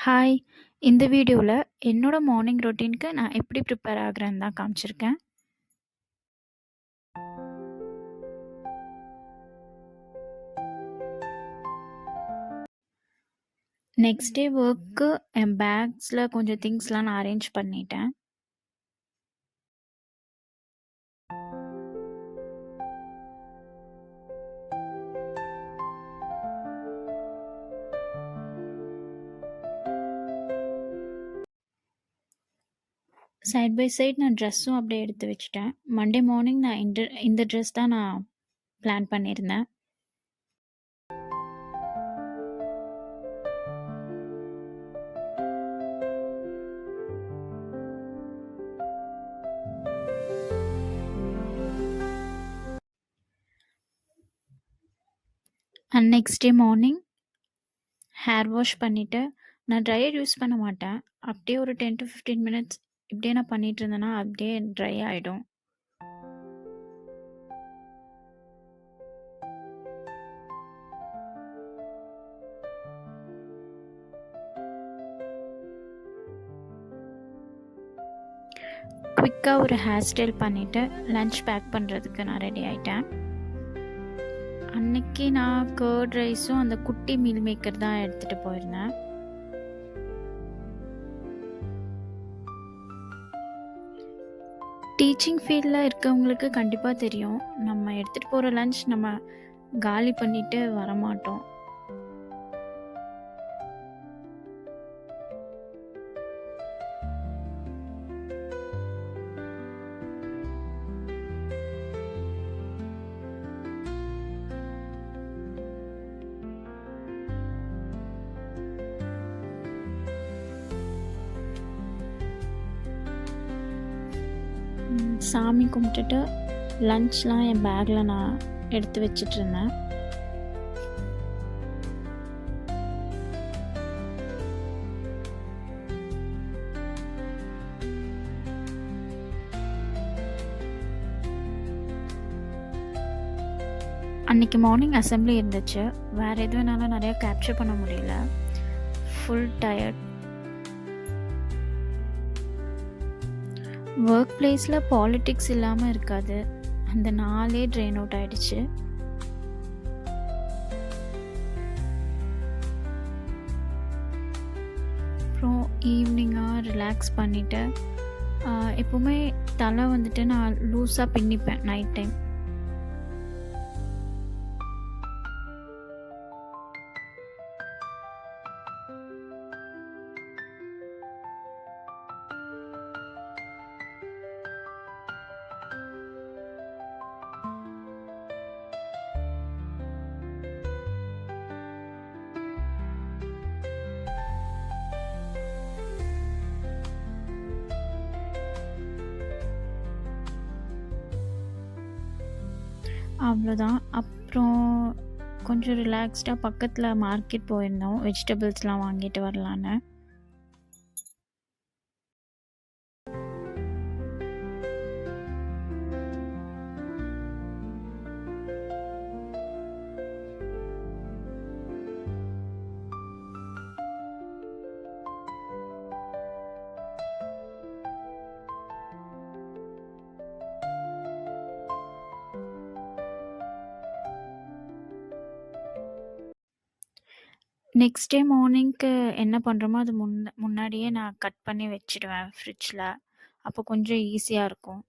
Hi! இந்த வீடியோல என்னோட மார்னிங் ரொட்டீனுக்கு நான் எப்படி ப்ரிப்பேர் ஆகுறேன்னு தான் காமிச்சிருக்கேன். நெக்ஸ்ட் டே ஒர்க்கு என் பேக்ஸில கொஞ்சம் திங்ஸ்லாம் நான் அரேஞ்ச் பண்ணிட்டேன். சைட் பை சைட் நான் ட்ரெஸ்ஸும் அப்படியே எடுத்து வச்சுட்டேன். மண்டே மார்னிங் நான் இந்த ட்ரெஸ் தான் நான் பிளான் பண்ணியிருந்தேன். And next day morning hair wash பண்ணிவிட்டு நான் ட்ரையர் யூஸ் பண்ண மாட்டேன். அப்படியே ஒரு 10 to 15 மினிட்ஸ் இப்படியே நான் பண்ணிட்டு இருந்தேன்னா அப்படியே ட்ரை ஆகிடும். குயிக்காக ஒரு ஹேர் ஸ்டைல் பண்ணிவிட்டு லன்ச் பேக் பண்ணுறதுக்கு நான் ரெடி ஆகிட்டேன். அன்னைக்கு நான் கர்ட் ரைஸும் அந்த குட்டி மீல் மேக்கர் தான் எடுத்துகிட்டு போயிருந்தேன். டீச்சிங் ஃபீல்டில் இருக்கவங்களுக்கு கண்டிப்பாக தெரியும், நம்ம எடுத்துகிட்டு போகிற லன்ச் நம்ம காலி பண்ணிட்டு வரமாட்டோம். சாமி கும்பிட்டுட்டு லன்ச்லாம் என் பேக்கில் நான் எடுத்து வச்சிட்ருந்தேன். அன்றைக்கி மார்னிங் அசெம்பிளி இருந்துச்சு. வேறு எதுவும் என்னால் நிறையா கேப்சர் பண்ண முடியல. Full tired. ஒர்க் பிளேஸில் பாலிட்டிக்ஸ் இல்லாமல் இருக்காது. அந்த நாளே ட்ரெயின் அவுட் ஆகிடுச்சு. அப்புறம் ஈவினிங்காக ரிலாக்ஸ் பண்ணிவிட்டு எப்போவுமே தலை வந்துட்டு நான் லூஸாக பின்னிப்பேன் நைட் டைம். அவ்வளோதான். அப்புறம் கொஞ்சம் ரிலாக்ஸ்டாக பக்கத்தில் மார்க்கெட் போயிருந்தோம், வெஜிடபிள்ஸ்லாம் வாங்கிட்டு வரலான்னு. நெக்ஸ்ட் டே மார்னிங்க்கு என்ன பண்ணுறோமோ அது முன்னாடியே நான் கட் பண்ணி வச்சுடுவேன் ஃப்ரிட்ஜில். அப்போ கொஞ்சம் ஈஸியாக இருக்கும்.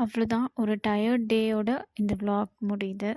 அவ்வளோதான். ஒரு டயர்ட் டேயோட இந்த vlog முடியுது.